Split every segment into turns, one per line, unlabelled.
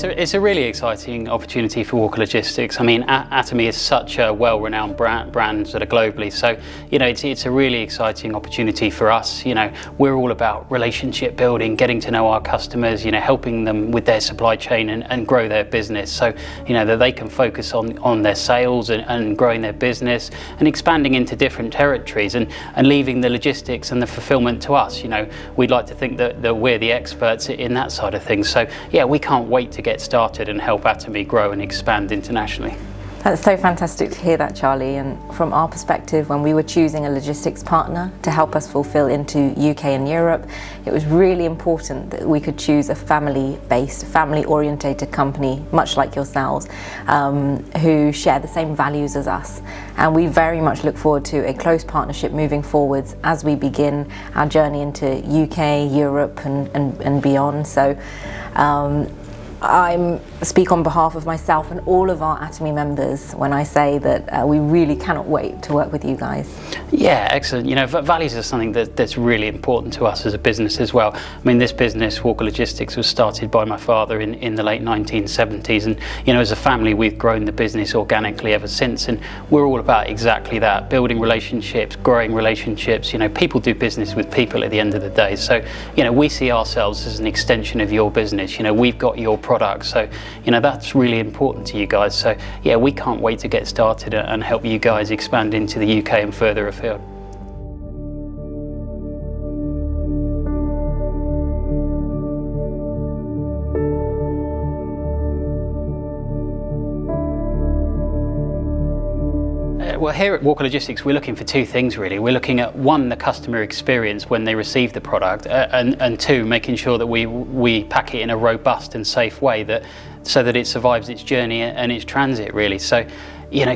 it's a really exciting opportunity for Walker Logistics. I mean, Atomy is such a well-renowned brand sort of globally, so it's a really exciting opportunity for us. We're all about relationship building, getting to know our customers, helping them with their supply chain and grow their business, so that they can focus on their sales and growing their business and expanding into different territories and leaving the logistics and the fulfillment to us. We'd like to think that we're the experts in that side of things. So yeah, we can't wait to get started and help Atomy grow and expand internationally.
That's so fantastic to hear that, Charlie. And from our perspective, when we were choosing a logistics partner to help us fulfill into UK and Europe, it was really important that we could choose a family-based, family-orientated company, much like yourselves, who share the same values as us. And we very much look forward to a close partnership moving forwards as we begin our journey into UK, Europe and beyond. So I speak on behalf of myself and all of our Atomy members when I say that we really cannot wait to work with you guys.
Yeah, excellent. Values are something that's really important to us as a business as well. I mean, this business, Walker Logistics, was started by my father in the late 1970s, and as a family we've grown the business organically ever since, and we're all about exactly that, building relationships, growing relationships. People do business with people at the end of the day, so we see ourselves as an extension of your business. We've got your products, so that's really important to you guys. So yeah, we can't wait to get started and help you guys expand into the UK and further afield. Well, here at Walker Logistics, we're looking for two things really. We're looking at, one, the customer experience when they receive the product, and two, making sure that we pack it in a robust and safe way so that it survives its journey and its transit really. So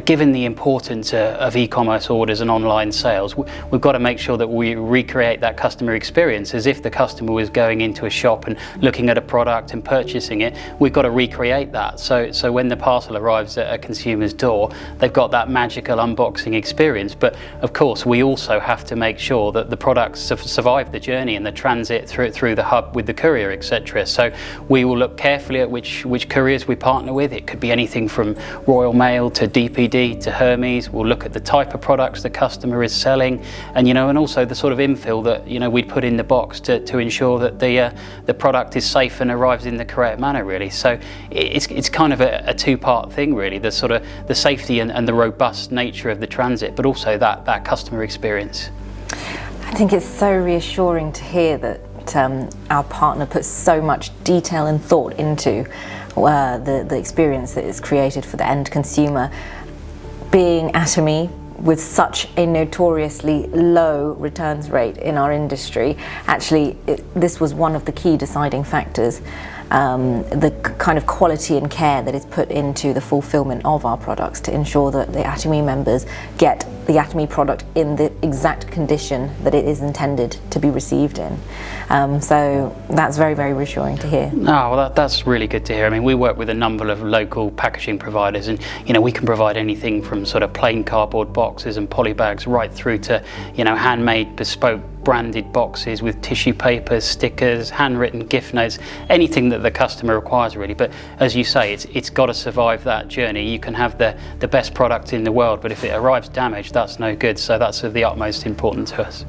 given the importance of e-commerce orders and online sales, we've got to make sure that we recreate that customer experience as if the customer was going into a shop and looking at a product and purchasing it. We've got to recreate that. So when the parcel arrives at a consumer's door, they've got that magical unboxing experience. But of course, we also have to make sure that the products survive the journey and the transit through the hub with the courier, etc. So we will look carefully at which couriers we partner with. It could be anything from Royal Mail to DPD to Hermes. We'll look at the type of products the customer is selling, and and also the sort of infill that we'd put in the box to ensure that the product is safe and arrives in the correct manner really. So it's kind of a two-part thing really, the sort of the safety and the robust nature of the transit, but also that customer experience.
I think it's so reassuring to hear that our partner puts so much detail and thought into the experience that is created for the end consumer. Being Atomy, with such a notoriously low returns rate in our industry, actually this was one of the key deciding factors. The kind of quality and care that is put into the fulfillment of our products to ensure that the Atomy members get the Atomy product in the exact condition that it is intended to be received in. So that's very, very reassuring to hear.
Oh, well, that's really good to hear. I mean, we work with a number of local packaging providers, and we can provide anything from sort of plain cardboard boxes and poly bags right through to handmade bespoke branded boxes with tissue papers, stickers, handwritten gift notes, anything that the customer requires really. But as you say, it's got to survive that journey. You can have the best product in the world, but if it arrives damaged, that's no good. So that's of the utmost importance to us.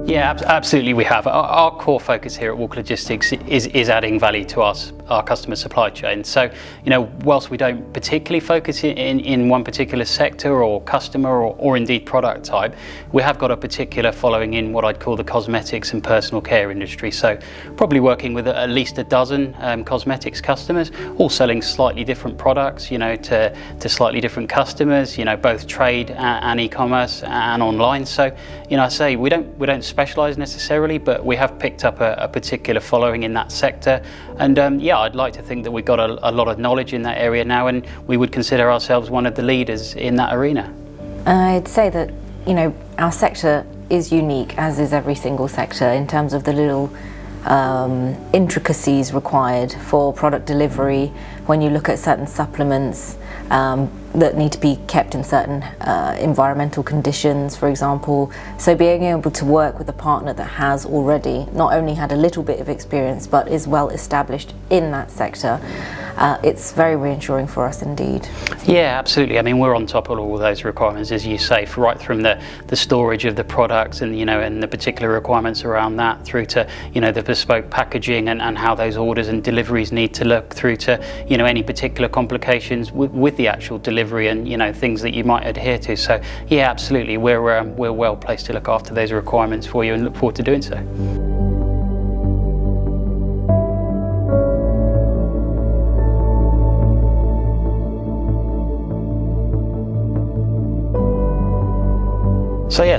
Yeah, absolutely we have. Our core focus here at Walker Logistics is adding value to our customer supply chain. So, whilst we don't particularly focus in one particular sector or customer or indeed product type, we have got a particular following in what I'd call the cosmetics and personal care industry. So probably working with at least a dozen cosmetics customers, all selling slightly different products, to slightly different customers, both trade and e-commerce and online. So, I say we don't specialise necessarily, but we have picked up a particular following in that sector, and I'd like to think that we've got a lot of knowledge in that area now, and we would consider ourselves one of the leaders in that arena.
I'd say that our sector is unique, as is every single sector, in terms of the little intricacies required for product delivery, when you look at certain supplements that need to be kept in certain environmental conditions, for example. So being able to work with a partner that has already not only had a little bit of experience but is well established in that sector, it's very reassuring for us indeed.
Yeah, absolutely. I mean, we're on top of all those requirements, as you say, right from the storage of the products and, and the particular requirements around that, through to, the bespoke packaging and how those orders and deliveries need to look, through to, any particular complications with the actual delivery and, things that you might adhere to. So, yeah, absolutely. We're well placed to look after those requirements for you and look forward to doing so.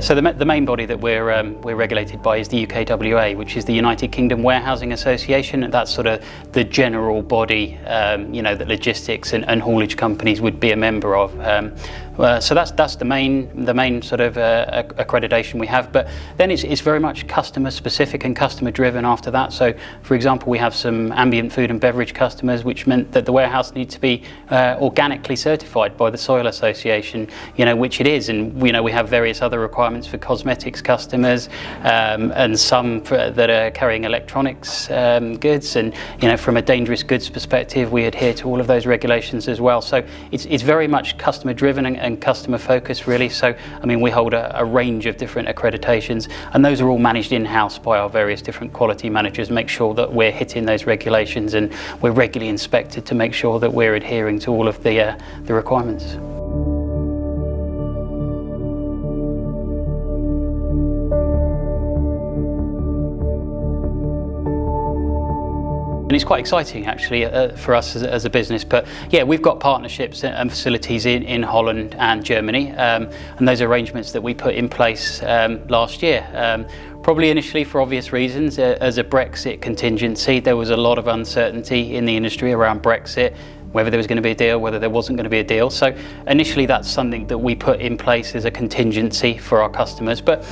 So the main body that we're regulated by is the UKWA, which is the United Kingdom Warehousing Association, and that's sort of the general body, that logistics and haulage companies would be a member of. So that's the main sort of accreditation we have. But then it's very much customer specific and customer driven after that. So, for example, we have some ambient food and beverage customers, which meant that the warehouse needs to be organically certified by the Soil Association, which it is, and we have various other requirements for cosmetics customers, and some that are carrying electronics goods, and from a dangerous goods perspective, we adhere to all of those regulations as well. So it's very much customer driven and customer focused, really. So I mean, we hold a range of different accreditations, and those are all managed in-house by our various different quality managers. Make sure that we're hitting those regulations, and we're regularly inspected to make sure that we're adhering to all of the requirements. And it's quite exciting, actually, for us as a business. But yeah, we've got partnerships and facilities in Holland and Germany, and those arrangements that we put in place last year. Probably initially for obvious reasons, as a Brexit contingency. There was a lot of uncertainty in the industry around Brexit, whether there was going to be a deal, whether there wasn't going to be a deal. So initially that's something that we put in place as a contingency for our customers. But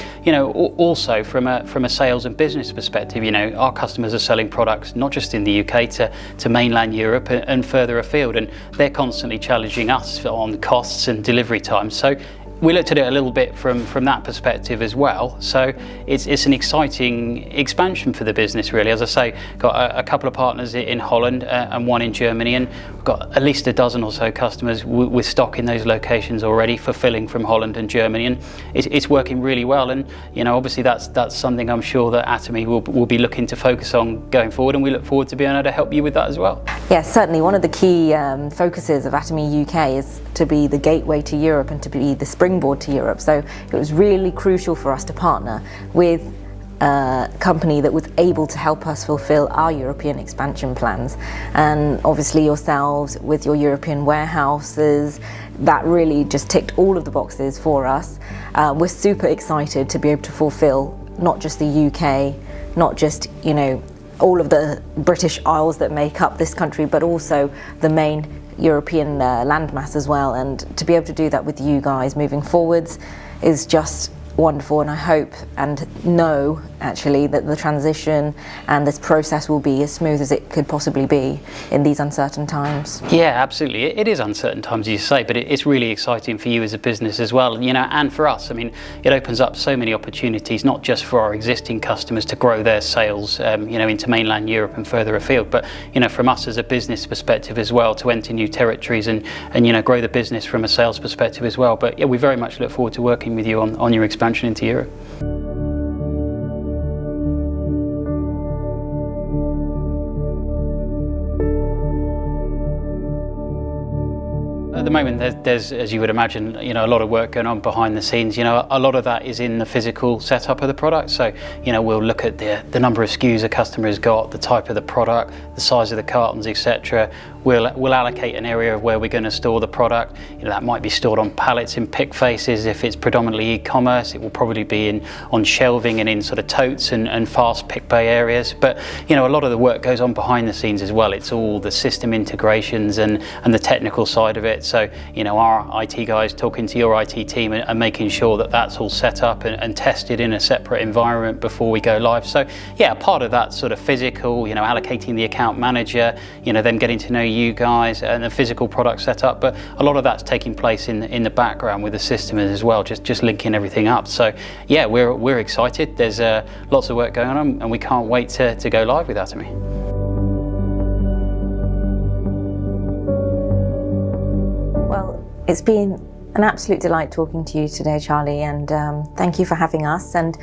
also from a sales and business perspective, our customers are selling products not just in the UK to mainland Europe and further afield, and they're constantly challenging us on costs and delivery times. So we looked at it a little bit from that perspective as well. So it's an exciting expansion for the business, really. As I say, got a couple of partners in Holland and one in Germany, and we've got at least a dozen or so customers with stock in those locations already, fulfilling from Holland and Germany, and it's working really well. And obviously that's something I'm sure that Atomy will be looking to focus on going forward, and we look forward to being able to help you with that as well.
Yes, certainly. One of the key focuses of Atomy UK is to be the gateway to Europe and to be the springboard to Europe. So it was really crucial for us to partner with a company that was able to help us fulfill our European expansion plans. And obviously yourselves with your European warehouses, that really just ticked all of the boxes for us. We're super excited to be able to fulfill not just the UK, not just all of the British Isles that make up this country, but also the main European landmass as well. And to be able to do that with you guys moving forwards is just wonderful, and I hope and know actually that the transition and this process will be as smooth as it could possibly be in these uncertain times.
Yeah, absolutely. It is uncertain times, as you say, but it's really exciting for you as a business as well, and for us. I mean, it opens up so many opportunities, not just for our existing customers to grow their sales, into mainland Europe and further afield, but from us as a business perspective as well, to enter new territories and grow the business from a sales perspective as well. But yeah, we very much look forward to working with you on your expansion into Europe. At the moment, there's, as you would imagine, a lot of work going on behind the scenes. A lot of that is in the physical setup of the product. So, we'll look at the number of SKUs a customer has got, the type of the product, the size of the cartons, etc. We'll allocate an area of where we're going to store the product. That might be stored on pallets in pick faces. If it's predominantly e-commerce, it will probably be on shelving and in sort of totes and fast pick bay areas. But a lot of the work goes on behind the scenes as well. It's all the system integrations and the technical side of it. So our IT guys talking to your IT team and making sure that that's all set up and tested in a separate environment before we go live. So yeah, part of that sort of physical, allocating the account manager, them getting to know you guys and the physical product setup, but a lot of that's taking place in the background with the system as well, just linking everything up. So yeah, we're excited. There's lots of work going on, and we can't wait to go live with Atomy.
Well, it's been an absolute delight talking to you today, Charlie, and thank you for having us. And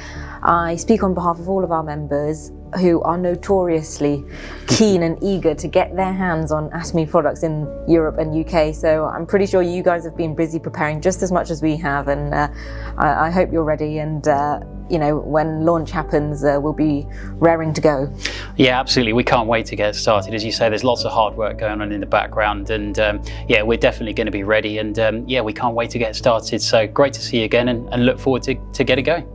I speak on behalf of all of our members who are notoriously keen and eager to get their hands on Atomy products in Europe and UK. So I'm pretty sure you guys have been busy preparing just as much as we have, and I hope you're ready. And you know, when launch happens, we'll be raring to go.
Yeah, absolutely. We can't wait to get started. As you say, there's lots of hard work going on in the background, and yeah, we're definitely going to be ready. And yeah, we can't wait to get started. So great to see you again, and look forward to get it going.